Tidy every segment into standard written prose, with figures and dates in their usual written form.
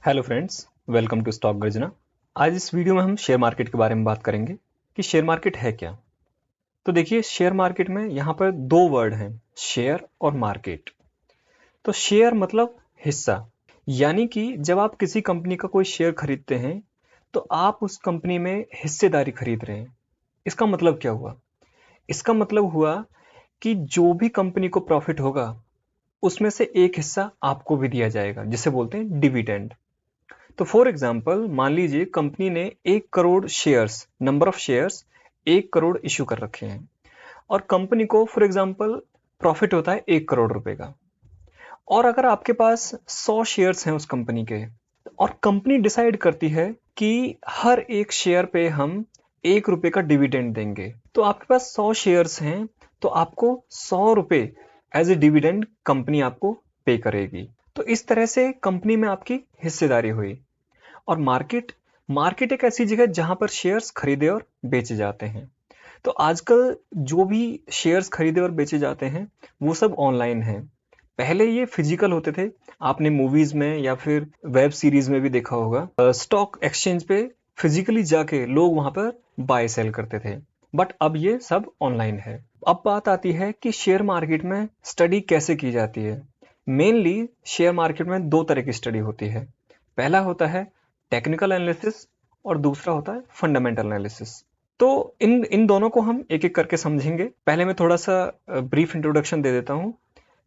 Hello friends, welcome to stock Garjana. आज इस video में हम शेयर मार्केट के बारे में बात करेंगे कि शेयर मार्केट है क्या। तो देखिए, शेयर मार्केट में यहाँ पर दो वर्ड हैं, शेयर और मार्केट। तो शेयर मतलब हिस्सा, यानी कि जब आप किसी कंपनी का कोई शेयर खरीदते हैं तो आप उस कंपनी में हिस्सेदारी खरीद रहे हैं। इसका मतलब क्या हुआ? इसका मतलब हुआ कि जो भी कंपनी को प्रॉफिट होगा उसमें से एक हिस्सा आपको भी दिया जाएगा, जिसे बोलते हैं डिविडेंड। तो फॉर एग्जाम्पल मान लीजिए कंपनी ने 1 crore shares, number of shares 1 crore issue कर रखे हैं और कंपनी को फॉर एग्जाम्पल प्रॉफिट होता है 1 करोड़ रुपए का। और अगर आपके पास 100 शेयर्स हैं उस कंपनी के और कंपनी डिसाइड करती है कि हर एक शेयर पे हम 1 रुपए का डिविडेंड देंगे, तो आपके पास 100 शेयर्स हैं तो आपको 100 रुपए एज ए डिविडेंड कंपनी आपको पे करेगी। तो इस तरह से कंपनी में आपकी हिस्सेदारी हुई। और मार्केट मार्केट एक ऐसी जगह है जहां पर शेयर्स खरीदे और बेचे जाते हैं। तो आजकल जो भी शेयर्स खरीदे और बेचे जाते हैं वो सब ऑनलाइन हैं। पहले ये फिजिकल होते थे। आपने मूवीज में या फिर वेब सीरीज में भी देखा होगा, स्टॉक एक्सचेंज पे फिजिकली जाके लोग वहां पर बाय सेल करते थे। बट अब ये सब ऑनलाइन है। अब बात आती है कि शेयर मार्केट में स्टडी कैसे की जाती है। मेनली शेयर मार्केट में दो तरह की स्टडी होती है। पहला होता है टेक्निकल एनालिसिस और दूसरा होता है फंडामेंटल एनालिसिस। तो इन इन दोनों को हम एक एक करके समझेंगे। पहले मैं थोड़ा सा ब्रीफ इंट्रोडक्शन दे देता हूँ।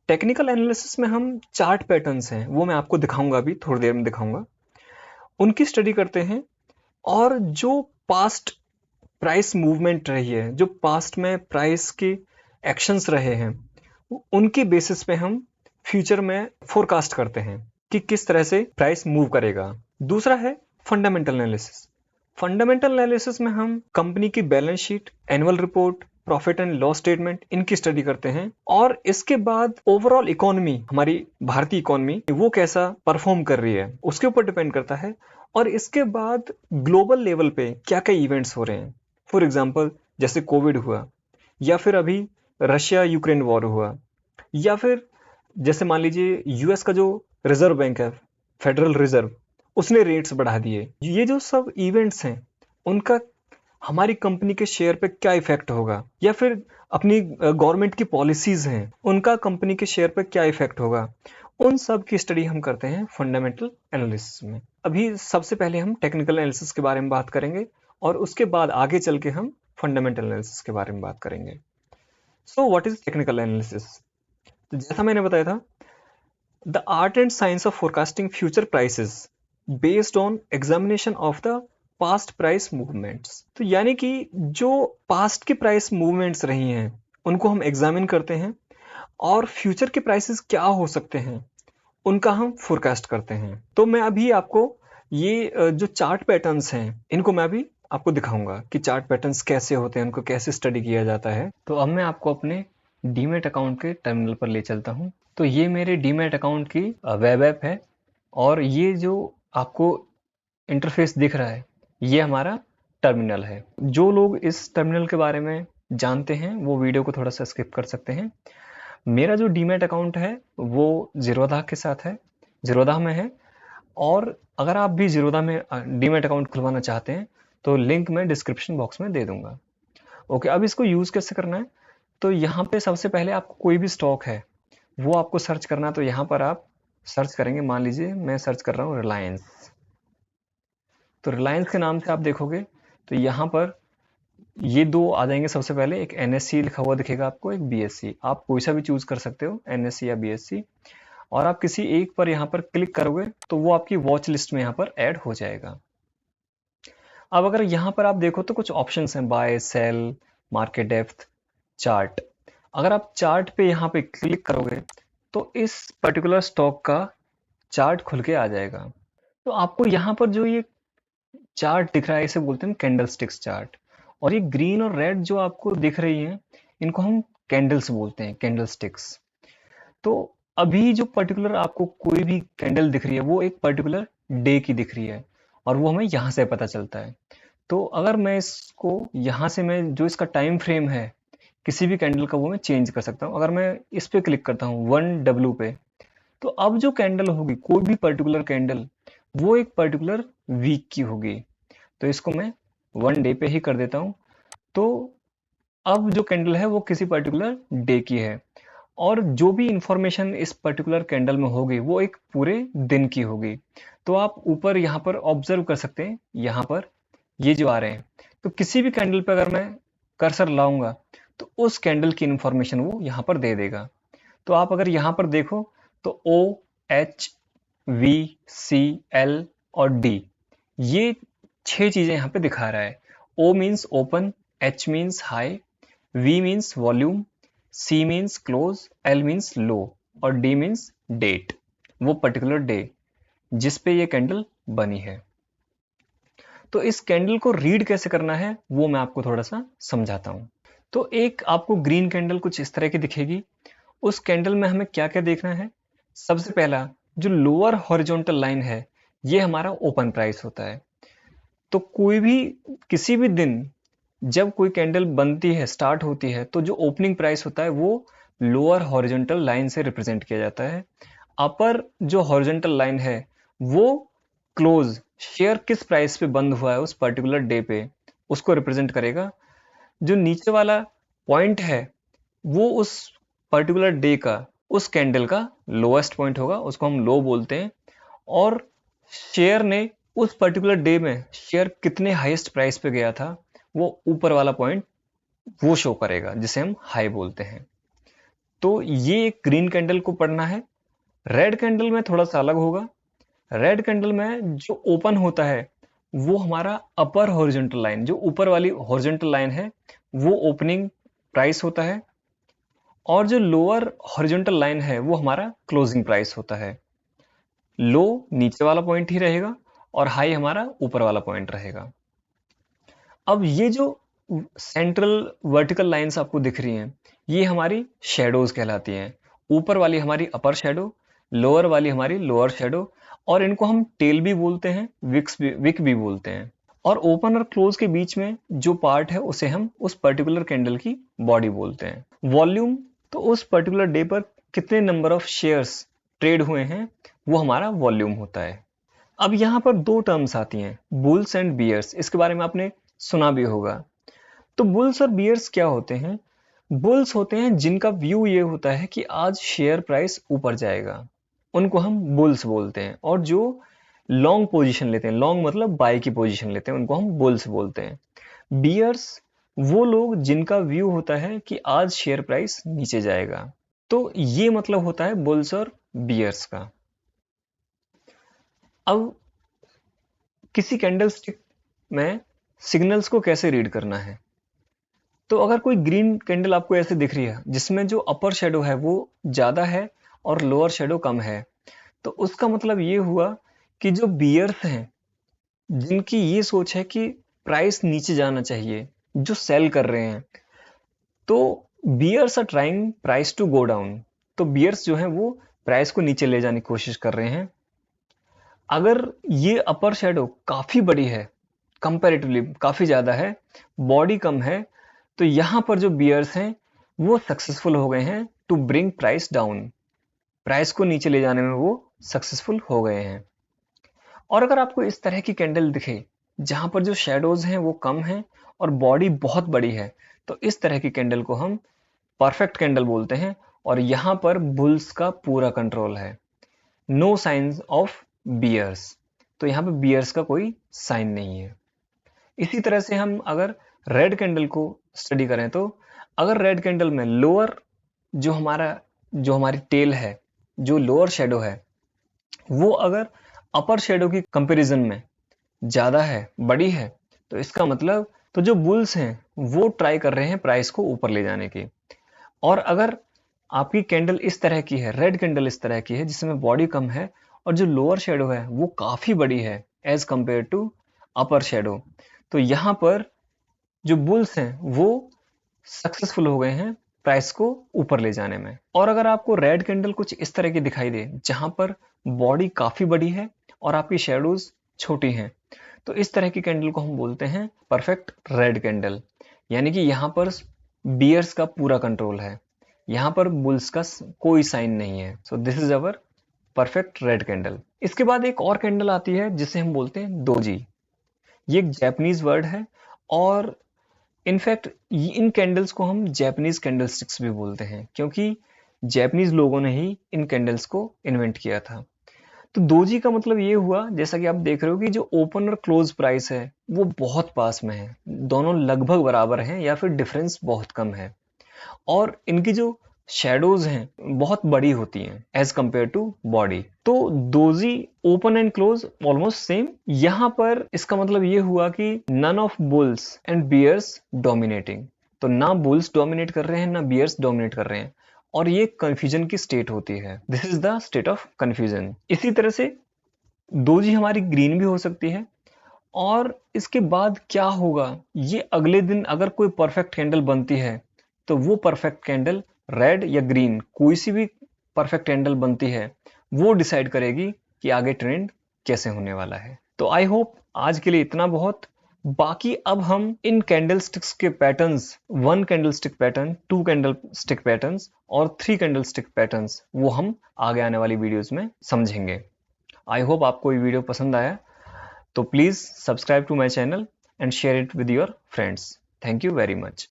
टेक्निकल एनालिसिस में हम चार्ट पैटर्न्स हैं, वो मैं आपको दिखाऊंगा, अभी थोड़ी देर में दिखाऊंगा, उनकी स्टडी करते हैं। और जो पास्ट प्राइस मूवमेंट रही है, जो पास्ट में प्राइस के एक्शंस रहे हैं, उनके बेसिस पे हम फ्यूचर में फोरकास्ट करते हैं कि किस तरह से प्राइस मूव करेगा। दूसरा है फंडामेंटल एनालिसिस। फंडामेंटल एनालिसिस में हम कंपनी की balance sheet, annual report, profit and loss statement, इनकी स्टडी करते हैं। और इसके बाद ओवरऑल इकोनॉमी, हमारी भारतीय इकोनॉमी वो कैसा परफॉर्म कर रही है उसके ऊपर डिपेंड करता है। और इसके बाद ग्लोबल लेवल पे क्या क्या इवेंट्स हो रहे हैं। फॉर एग्जाम्पल जैसे कोविड हुआ, या फिर अभी रशिया यूक्रेन वॉर हुआ, या फिर जैसे मान लीजिए यूएस का जो रिजर्व बैंक है, फेडरल रिजर्व, उसने रेट्स बढ़ा दिए। ये जो सब इवेंट्स हैं उनका हमारी कंपनी के शेयर पे क्या इफेक्ट होगा, या फिर अपनी गवर्नमेंट की पॉलिसीज हैं उनका कंपनी के शेयर पे क्या इफेक्ट होगा, उन सब की स्टडी हम करते हैं फंडामेंटल एनालिसिस में। अभी सबसे पहले हम टेक्निकल एनालिसिस के बारे में बात करेंगे और उसके बाद आगे चल के हम फंडामेंटल एनालिसिस के बारे में बात करेंगे। So what is technical analysis? तो जैसा मैंने बताया था, the art and science of forecasting future prices based on examination of the past price movements. तो यानी कि जो पास्ट की प्राइस मूवमेंट्स रही हैं उनको हम एग्जामिन करते हैं और फ्यूचर के प्राइसेस क्या हो सकते हैं उनका हम फोरकास्ट करते हैं। तो मैं अभी आपको ये जो चार्ट पैटर्न्स हैं इनको मैं अभी आपको दिखाऊंगा कि चार्ट पैटर्न्स कैसे होते हैं, उनको कैसे स्टडी किया जाता है। तो अब मैं आपको अपने डीमैट अकाउंट के टर्मिनल पर ले चलता हूँ। तो ये मेरे डीमैट अकाउंट की वेब ऐप है और ये जो आपको इंटरफेस दिख रहा है ये हमारा टर्मिनल है। जो लोग इस टर्मिनल के बारे में जानते हैं वो वीडियो को थोड़ा सा स्किप कर सकते हैं। मेरा जो डीमैट अकाउंट है वो जीरोधा के साथ है, जीरोधा में है। और अगर आप भी जीरोधा में डीमैट अकाउंट खुलवाना चाहते हैं तो लिंक मैं डिस्क्रिप्शन बॉक्स में दे दूंगा। ओके, अब इसको यूज़ कैसे करना है? तो यहाँ पे सबसे पहले आपको कोई भी स्टॉक है वो आपको सर्च करना है। तो यहाँ पर आप सर्च करेंगे, मान लीजिए मैं सर्च कर रहा हूँ रिलायंस। तो रिलायंस के नाम से आप देखोगे तो यहाँ पर ये दो आ जाएंगे। सबसे पहले एक एनएससी लिखा हुआ दिखेगा आपको, एक बीएससी। आप कोई सा भी चूज कर सकते हो, एनएससी या बीएससी। और आप किसी एक पर यहाँ पर क्लिक करोगे तो वो आपकी वॉच लिस्ट में यहाँ पर ऐड हो जाएगा। अब अगर यहाँ पर आप देखो तो कुछ ऑप्शंस हैं, buy, sell, market depth, chart. अगर आप चार्ट पे यहाँ पे क्लिक करोगे तो इस पर्टिकुलर स्टॉक का चार्ट खुल के आ जाएगा। तो आपको यहाँ पर जो ये चार्ट दिख रहा है इसे बोलते हैं कैंडल स्टिक्स चार्ट। और ये ग्रीन और रेड जो आपको दिख रही हैं इनको हम कैंडल्स बोलते हैं, कैंडल स्टिक्स। तो अभी जो पर्टिकुलर आपको कोई भी कैंडल दिख रही है वो एक पर्टिकुलर डे की दिख रही है और वो हमें यहाँ से पता चलता है। तो अगर मैं इसको यहाँ से, मैं जो इसका टाइम फ्रेम है किसी भी कैंडल का वो मैं चेंज कर सकता हूँ। अगर मैं इस पे क्लिक करता हूँ 1W पे, तो अब जो कैंडल होगी, कोई भी पर्टिकुलर कैंडल, वो एक पर्टिकुलर वीक की होगी। तो इसको मैं 1 डे पे ही कर देता हूँ। तो अब जो कैंडल है वो किसी पर्टिकुलर डे की है, और जो भी इंफॉर्मेशन इस पर्टिकुलर कैंडल में होगी वो एक पूरे दिन की होगी। तो आप ऊपर यहाँ पर ऑब्जर्व कर सकते हैं, यहाँ पर ये जो आ रहे हैं, तो किसी भी कैंडल पे अगर मैं कर्सर लाऊंगा तो उस कैंडल की इंफॉर्मेशन वो यहाँ पर दे देगा। तो आप अगर यहाँ पर देखो तो O, H, V, C, L और डी, ये 6 चीजें यहाँ पे दिखा रहा है। O means open, H means high, V means volume, C means close, L means low और डी मीन्स डेट, वो पर्टिकुलर डे जिस पे ये कैंडल बनी है। तो इस कैंडल को रीड कैसे करना है वो मैं आपको थोड़ा सा समझाता हूं। तो एक आपको ग्रीन कैंडल कुछ इस तरह की दिखेगी। उस कैंडल में हमें क्या क्या देखना है? सबसे पहला, जो लोअर हॉरिजॉन्टल लाइन है ये हमारा ओपन प्राइस होता है। तो कोई भी किसी भी दिन जब कोई कैंडल बनती है, स्टार्ट होती है, तो जो ओपनिंग प्राइस होता है वो लोअर हॉरिजॉन्टल लाइन से रिप्रेजेंट किया जाता है। अपर जो हॉरिजॉन्टल लाइन है वो क्लोज, शेयर किस प्राइस पे बंद हुआ है उस पर्टिकुलर डे पे, उसको रिप्रेजेंट करेगा। जो नीचे वाला पॉइंट है वो उस पर्टिकुलर डे का, उस कैंडल का लोएस्ट पॉइंट होगा, उसको हम लो बोलते हैं। और शेयर ने उस पर्टिकुलर डे में शेयर कितने हाईएस्ट प्राइस पे गया था वो ऊपर वाला पॉइंट वो शो करेगा, जिसे हम हाई बोलते हैं। तो ये एक ग्रीन कैंडल को पढ़ना है। रेड कैंडल में थोड़ा सा अलग होगा। रेड कैंडल में जो ओपन होता है वो हमारा अपर हॉरिजॉन्टल लाइन, जो ऊपर वाली हॉरिजॉन्टल लाइन है वो ओपनिंग प्राइस होता है, और जो लोअर हॉरिजॉन्टल लाइन है वो हमारा क्लोजिंग प्राइस होता है। लो नीचे वाला पॉइंट ही रहेगा और हाई हमारा ऊपर वाला पॉइंट रहेगा। अब ये जो सेंट्रल वर्टिकल लाइंस आपको दिख रही हैं ये हमारी शेडोज कहलाती हैं। ऊपर वाली हमारी अपर शेडो, लोअर वाली हमारी लोअर शेडो, और इनको हम टेल भी बोलते हैं, विक भी बोलते हैं। और ओपन और क्लोज के बीच में जो पार्ट है उसे हम उस पर्टिकुलर कैंडल की बॉडी बोलते हैं। वॉल्यूम, तो उस पर्टिकुलर डे पर कितने नंबर ऑफ शेयर्स ट्रेड हुए हैं वो हमारा वॉल्यूम होता है। अब यहाँ पर दो टर्म्स आती हैं, बुल्स एंड बियर्स। इसके बारे में आपने सुना भी होगा। तो बुल्स और बियर्स क्या होते हैं? बुल्स होते हैं जिनका व्यू ये होता है कि आज शेयर प्राइस ऊपर जाएगा, उनको हम बुल्स बोलते हैं। और जो लॉन्ग पोजीशन लेते हैं, लॉन्ग मतलब बाय की पोजीशन लेते हैं, उनको हम बुल्स बोलते हैं। बियर्स वो लोग जिनका व्यू होता है कि आज शेयर प्राइस नीचे जाएगा। तो ये मतलब होता है बुल्स और बियर्स का। अब किसी कैंडलस्टिक में सिग्नल्स को कैसे रीड करना है? तो अगर कोई ग्रीन कैंडल आपको ऐसे दिख रही है जिसमें जो अपर शेडो है वो ज्यादा है और लोअर शेडो कम है, तो उसका मतलब ये हुआ कि जो बियर्स हैं, जिनकी ये सोच है कि प्राइस नीचे जाना चाहिए, जो सेल कर रहे हैं, तो bears are trying price to go down. तो बियर्स जो है वो प्राइस को नीचे ले जाने की कोशिश कर रहे हैं। अगर ये अपर शेडो काफी बड़ी है, कंपैरेटिवली काफी ज्यादा है, बॉडी कम है, तो यहां पर जो बियर्स हैं वो सक्सेसफुल हो गए हैं to bring price down. Price को नीचे ले जाने में वो सक्सेसफुल हो गए हैं। और अगर आपको इस तरह की कैंडल दिखे जहां पर जो शेडोज हैं वो कम हैं और बॉडी बहुत बड़ी है, तो इस तरह की कैंडल को हम परफेक्ट कैंडल बोलते हैं। और यहां पर बुल्स का पूरा कंट्रोल है, नो साइंस ऑफ बियर्स। तो यहाँ पे बियर्स का कोई साइन नहीं है। इसी तरह से हम अगर रेड कैंडल को स्टडी करें, तो अगर रेड कैंडल में लोअर जो हमारी टेल है, जो लोअर शेडो है, वो अगर अपर शेडो की कंपैरिजन में ज्यादा है, बड़ी है, तो इसका मतलब तो जो बुल्स हैं वो ट्राई कर रहे हैं प्राइस को ऊपर ले जाने की। और अगर आपकी कैंडल इस तरह की है, रेड कैंडल इस तरह की है जिसमें बॉडी कम है और जो लोअर शेडो है वो काफी बड़ी है as compare to upper shadow, तो यहां पर जो बुल्स हैं वो सक्सेसफुल हो गए हैं प्राइस को ऊपर ले जाने में। और अगर आपको रेड कैंडल कुछ इस तरह की दिखाई दे जहां पर बॉडी काफी बड़ी है और आपकी शेडोज छोटी हैं, तो इस तरह की कैंडल को हम बोलते हैं परफेक्ट रेड कैंडल। यानी कि यहां पर बियर्स का पूरा कंट्रोल है, यहां पर बुल्स का कोई साइन नहीं है। So this is our perfect red candle. इसके बाद एक और कैंडल आती है जिसे हम बोलते हैं डोजी। ये एक जैपनीज वर्ड है और इनफैक्ट इन कैंडल्स को हम जैपनीज कैंडल स्टिक्स भी बोलते हैं क्योंकि जैपनीज लोगों ने ही इन कैंडल्स को इन्वेंट किया था। तो दोजी का मतलब ये हुआ, जैसा कि आप देख रहे हो कि जो ओपन और क्लोज प्राइस है वो बहुत पास में है, दोनों लगभग बराबर हैं या फिर डिफरेंस बहुत कम है, और इनकी जो शेडोज हैं बहुत बड़ी होती हैं एज कंपेयर टू बॉडी। तो doji open and close almost same. यहां पर इसका मतलब ये हुआ कि none of bulls and bears dominating. तो ना बुल्स डोमिनेट कर रहे हैं ना बियर्स डोमिनेट कर रहे हैं, और ये कंफ्यूजन की स्टेट होती है। This is the state of confusion. इसी तरह से दोजी हमारी ग्रीन भी हो सकती है। और इसके बाद क्या होगा, ये अगले दिन अगर कोई परफेक्ट कैंडल बनती है तो वो परफेक्ट कैंडल रेड या ग्रीन, कोई सी भी परफेक्ट कैंडल बनती है वो डिसाइड करेगी कि आगे ट्रेंड कैसे होने वाला है। तो आई होप आज के लिए इतना बहुत। बाकी अब हम इन कैंडल स्टिक्स के patterns, 1 candle stick pattern, 2 candle stick patterns और 3 कैंडल स्टिक पैटर्न्स, वो हम आगे आने वाली वीडियोस में समझेंगे। आई होप आपको ये वीडियो पसंद आया। तो please subscribe to my channel and share it with your friends. Thank you very much.